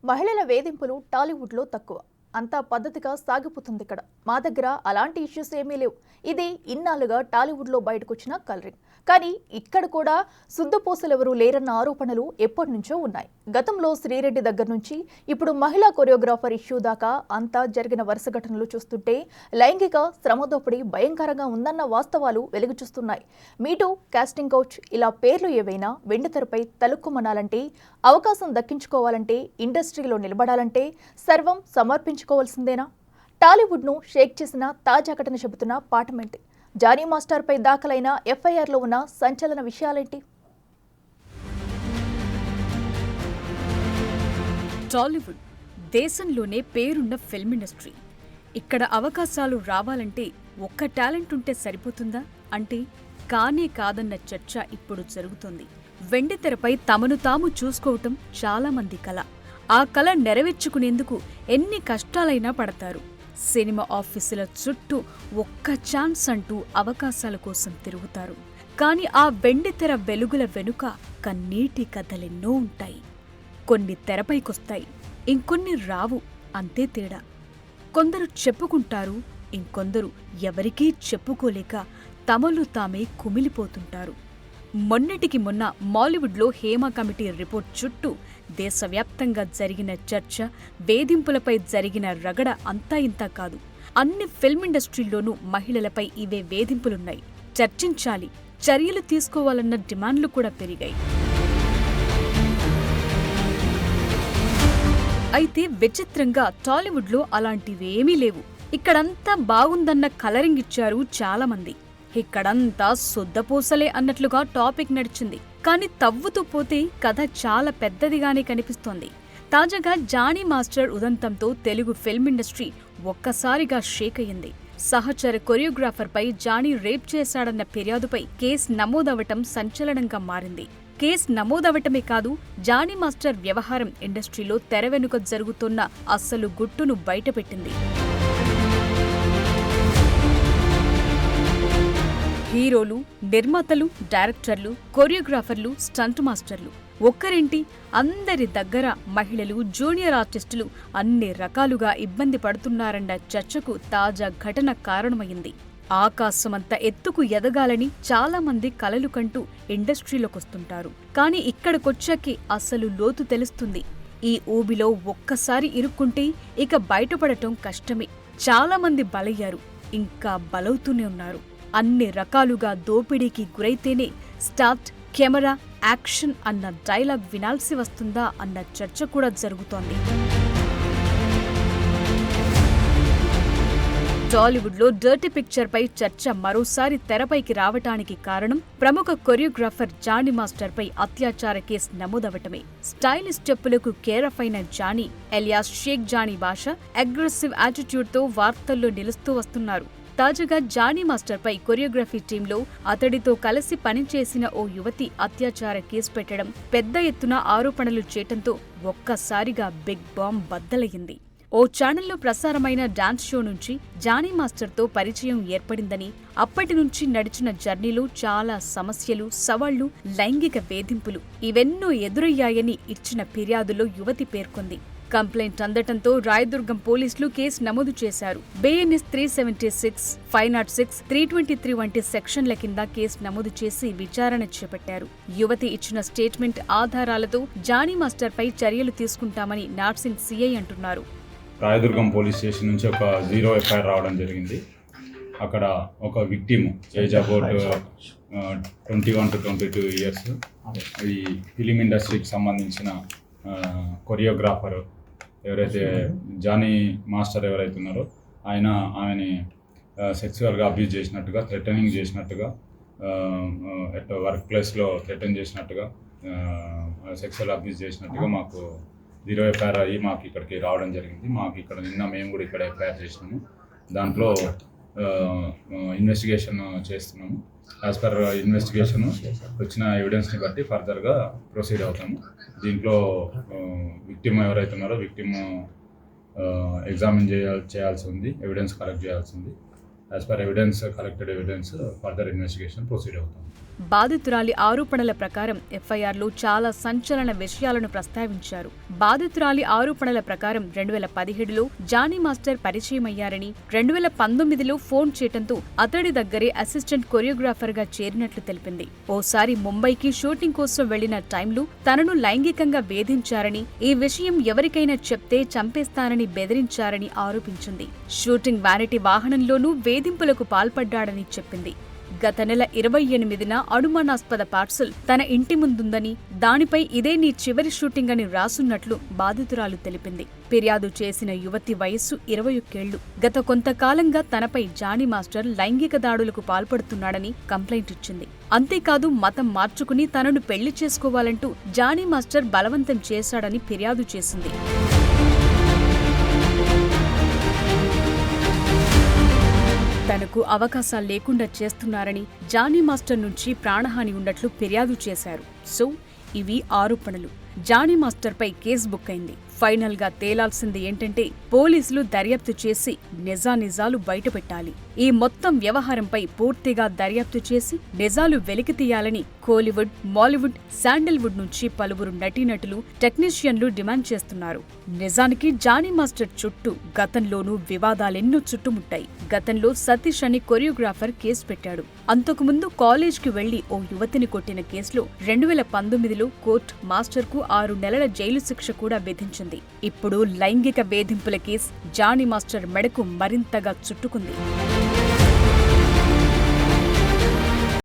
మహిళల వేధింపులు టాలీవుడ్లో తక్కువ. అంతా పద్ధతిగా సాగిపోతుంది ఇక్కడ. మా దగ్గర అలాంటి ఇష్యూస్ ఏమీ లేవు. ఇది ఇన్నాళ్ళుగా టాలీవుడ్లో బయటకొచ్చిన కలరింగ్. కానీ ఇక్కడ కూడా శుద్ధపూసలెవరూ లేరన్న ఆరోపణలు ఎప్పటి నుంచో ఉన్నాయి. గతంలో శ్రీరెడ్డి దగ్గర నుంచి ఇప్పుడు మహిళా కొరియోగ్రాఫర్ ఇష్యూ దాకా అంతా జరిగిన వరుస ఘటనలు చూస్తుంటే లైంగిక శ్రమదోపిడీ భయంకరంగా ఉందన్న వాస్తవాలు వెలుగు చూస్తున్నాయి. మీటూ, కాస్టింగ్ కౌచ్ ఇలా పేర్లు ఏవైనా వెండితెరపై తలుక్కుమనాలంటే, అవకాశం దక్కించుకోవాలంటే, ఇండస్ట్రీలో నిలబడాలంటే సర్వం సమర్పించుకోవాల్సిందేనా? టాలీవుడ్ను షేక్ చేసిన తాజా ఘటన చెబుతున్న పాఠమేంటి? జానీ మాస్టర్పై దాఖలైన ఎఫ్ఐఆర్లో ఉన్న సంచలన విషయాలేంటి? టాలీవుడ్ దేశంలోనే పేరున్న ఫిల్మ్ ఇండస్ట్రీ. ఇక్కడ అవకాశాలు రావాలంటే ఒక్క టాలెంట్ ఉంటే సరిపోతుందా అంటే కానే కాదన్న చర్చ ఇప్పుడు జరుగుతోంది. వెండితెరపై తమను తాము చూసుకోవటం చాలా మంది కల. ఆ కల నెరవేర్చుకునేందుకు ఎన్ని కష్టాలైనా పడతారు. సినిమా ఆఫీసుల చుట్టూ ఒక్క ఛాన్స్ అంటూ అవకాశాల కోసం తిరుగుతారు. కాని ఆ వెండితెర వెలుగుల వెనుక కన్నీటి కథలెన్నో ఉంటాయి. కొన్ని తెరపైకొస్తాయి, ఇంకొన్ని రావు, అంతే తేడా. కొందరు చెప్పుకుంటారు, ఇంకొందరు ఎవరికీ చెప్పుకోలేక తమలు తామే కుమిలిపోతుంటారు. మొన్నటికి మొన్న మాలీవుడ్లో హేమ కమిటీ రిపోర్ట్ చుట్టూ దేశవ్యాప్తంగా జరిగిన చర్చ, వేధింపులపై జరిగిన రగడ అంతా ఇంతా కాదు. అన్ని ఫిల్మ్ ఇండస్ట్రీల్లోనూ మహిళలపై ఇవే వేధింపులున్నాయి. చర్చించాలి, చర్యలు తీసుకోవాలన్న డిమాండ్లు కూడా పెరిగాయి. అయితే విచిత్రంగా టాలీవుడ్లో అలాంటివేమీ లేవు. ఇక్కడంతా బాగుందన్న కలరింగ్ ఇచ్చారు చాలామంది. ఇక్కడంతా శుద్ధపూసలే అన్నట్లుగా టాపిక్ నడిచింది. కానీ తవ్వుతూ పోతే కథ చాలా పెద్దదిగానే కనిపిస్తోంది. తాజాగా జానీ మాస్టర్ ఉదంతంతో తెలుగు ఫిల్మ్ ఇండస్ట్రీ ఒక్కసారిగా షేక్ అయ్యింది. సహచర కొరియోగ్రాఫర్పై జానీ రేప్ చేశాడన్న ఫిర్యాదుపై కేసు నమోదవటం సంచలనంగా మారింది. కేసు నమోదవటమే కాదు, జానీ మాస్టర్ వ్యవహారం ఇండస్ట్రీలో తెర వెనుక జరుగుతున్న అస్సలు గుట్టును బయటపెట్టింది. హీరోలు, నిర్మాతలు, డైరెక్టర్లు, కొరియోగ్రాఫర్లు, స్టంట్ మాస్టర్లు ఒక్కరేంటి, అందరి దగ్గర మహిళలు, జూనియర్ ఆర్టిస్టులు అన్ని రకాలుగా ఇబ్బంది పడుతున్నారన్న చర్చకు తాజా ఘటన కారణమైంది. ఆకాశమంత ఎత్తుకు ఎదగాలని చాలా మంది కలలు కంటూ ఇండస్ట్రీలోకొస్తుంటారు. కానీ ఇక్కడికొచ్చాకే అసలు లోతు తెలుస్తుంది. ఈ ఊబిలో ఒక్కసారి ఇరుక్కుంటే ఇక బయటపడటం కష్టమే. చాలా మంది బలయ్యారు, ఇంకా బలవుతూనే ఉన్నారు. అన్ని రకాలుగా దోపిడీకి గురైతేనే స్టార్ట్, కెమెరా, యాక్షన్ అన్న డైలాగ్ వినాల్సి వస్తుందా అన్న చర్చ కూడా జరుగుతోంది. టాలీవుడ్లో డర్టీ పిక్చర్పై చర్చ మరోసారి తెరపైకి రావటానికి కారణం ప్రముఖ కొరియోగ్రాఫర్ జానీ మాస్టర్పై అత్యాచార కేసు నమోదవటమే. స్టైలిష్ స్టెప్పులకు కేరఫ్ అయిన జానీ ఎలియాస్ షేక్ జానీ బాషా అగ్రెసివ్ యాటిట్యూడ్తో వార్తల్లో నిలుస్తూ వస్తున్నారు. తాజాగా జానీ మాస్టర్పై కొరియోగ్రఫీ టీంలో అతడితో కలిసి పనిచేసిన ఓ యువతి అత్యాచార కేసు పెట్టడం, పెద్ద ఎత్తున ఆరోపణలు చేయటంతో ఒక్కసారిగా బిగ్ బాంబ్ బద్దలయ్యింది. ఓ ఛానల్లో ప్రసారమైన డాన్స్ షో నుంచి జానీ మాస్టర్తో పరిచయం ఏర్పడిందని, అప్పటి నుంచి నడిచిన జర్నీలో చాలా సమస్యలు, సవాళ్లు, లైంగిక వేధింపులు ఇవెన్నో ఎదురయ్యాయని ఇచ్చిన ఫిర్యాదులో యువతి పేర్కొంది. కంప్లైంట్ అందటంతో రాయదుర్గం పోలీసులు కేసు నమోదు చేశారు. బిఎన్ఎస్ 376, 506, 323 వంటి సెక్షన్ల కింద కేసు నమోదు చేసి విచారణ చేపట్టారు. యువతి ఇచ్చిన స్టేట్మెంట్ ఆధారాలతో జానీ మాస్టర్పై చర్యలు తీసుకుంటామని నార్సింగ్ సిఐ అంటున్నారు. రాయదుర్గం పోలీస్ స్టేషన్ నుంచి ఒక 0 ఎఫ్ఐఆర్ రావడం జరిగింది. అక్కడ ఒక victim age about 21 to 22 years, ఈ ఫిలిం ఇండస్ట్రీకి సంబంధించిన కొరియోగ్రాఫర్ ఎవరైతే జానీ మాస్టర్ ఎవరైతే ఉన్నారో ఆమెని సెక్సువల్గా అబ్యూజ్ చేసినట్టుగా, థ్రెటనింగ్ చేసినట్టుగా, వర్క్ ప్లేస్లో థ్రెటన్ చేసినట్టుగా, సెక్సువల్ అబ్యూజ్ చేసినట్టుగా మాకు 0 ఎఫ్ఐఆర్ అయ్యి మాకు ఇక్కడికి రావడం జరిగింది. మాకు ఇక్కడ నిన్న మేము కూడా ఇక్కడ ఎఫ్ఐఆర్ చేసినాము. దాంట్లో ఇన్వెస్టిగేషన్ చేస్తున్నాము. యాజ్ పర్ ఇన్వెస్టిగేషన్ వచ్చిన ఎవిడెన్స్ని బట్టి ఫర్దర్గా ప్రొసీడ్ అవుతాము. దీంట్లో విక్టిమ్ ఎవరైతే ఉన్నారో విక్టిమ్ ఎగ్జామిన్ చేయాల్సి ఉంది, ఎవిడెన్స్ కలెక్ట్ చేయాల్సి ఉంది. As per evidence, collected evidence further investigation proceed అవుతాము. బాధితురాలి ఆరోపణల ప్రకారం ఎఫ్ఐఆర్లో చాలా సంచలన విషయాలను ప్రస్తావించారు. బాధితురాలి ఆరోపణల ప్రకారం 2017లో జానీ మాస్టర్ పరిచయమయ్యారని, 2019లో ఫోన్ చేయటంతో అతడి దగ్గరే అసిస్టెంట్ కొరియోగ్రాఫర్ గా చేరినట్లు తెలిపింది. ఓసారి ముంబైకి షూటింగ్ కోసం వెళ్లిన టైంలో తనను లైంగికంగా వేధించారని, ఈ విషయం ఎవరికైనా చెప్తే చంపేస్తానని బెదిరించారని ఆరోపించింది. షూటింగ్ వ్యానిటీ వాహనంలోనూ వేధింపులకు పాల్పడ్డాడని చెప్పింది. గత నెల 28న అనుమానాస్పద పార్సల్ తన ఇంటి ముందుందని, దానిపై ఇదే నీ చివరి షూటింగ్ అని రాసున్నట్లు బాధితురాలు తెలిపింది. ఫిర్యాదు చేసిన యువతి వయస్సు 21 ఏళ్లు. గత కొంతకాలంగా తనపై జానీ మాస్టర్ లైంగిక దాడులకు పాల్పడుతున్నాడని కంప్లైంట్ ఇచ్చింది. అంతేకాదు మతం మార్చుకుని తనను పెళ్లి చేసుకోవాలంటూ జానీ మాస్టర్ బలవంతం చేశాడని ఫిర్యాదు చేసింది. తనకు అవకాశాలు లేకుండా చేస్తున్నారని, జానీ మాస్టర్ నుంచి ప్రాణహాని ఉన్నట్లు ఫిర్యాదు చేశారు. సో ఇవి ఆరోపణలు. జానీ మాస్టర్పై కేసు బుక్ అయింది. ఫైనల్ గా తేలాల్సింది ఏంటంటే పోలీసులు దర్యాప్తు చేసి నిజానిజాలు బయటపెట్టాలి. ఈ మొత్తం వ్యవహారంపై పూర్తిగా దర్యాప్తు చేసి నిజాలు వెలికితీయాలని కోలీవుడ్, మాలీవుడ్, శాండల్వుడ్ నుంచి పలువురు నటీనటులు, టెక్నీషియన్లు డిమాండ్ చేస్తున్నారు. నిజానికి జానీ మాస్టర్ చుట్టూ గతంలోనూ వివాదాలెన్నో చుట్టుముట్టాయి. గతంలో సతీష్ అని కొరియోగ్రాఫర్ కేసు పెట్టాడు. అంతకుముందు కాలేజ్కి వెళ్లి ఓ యువతిని కొట్టిన కేసులో 2019లో కోర్టు మాస్టర్కు 6 నెలల జైలు శిక్ష కూడా విధించింది. ఇప్పుడు లైంగిక వేధింపుల కేసు జానీ మాస్టర్ మెడకు మరింతగా చుట్టుకుంది.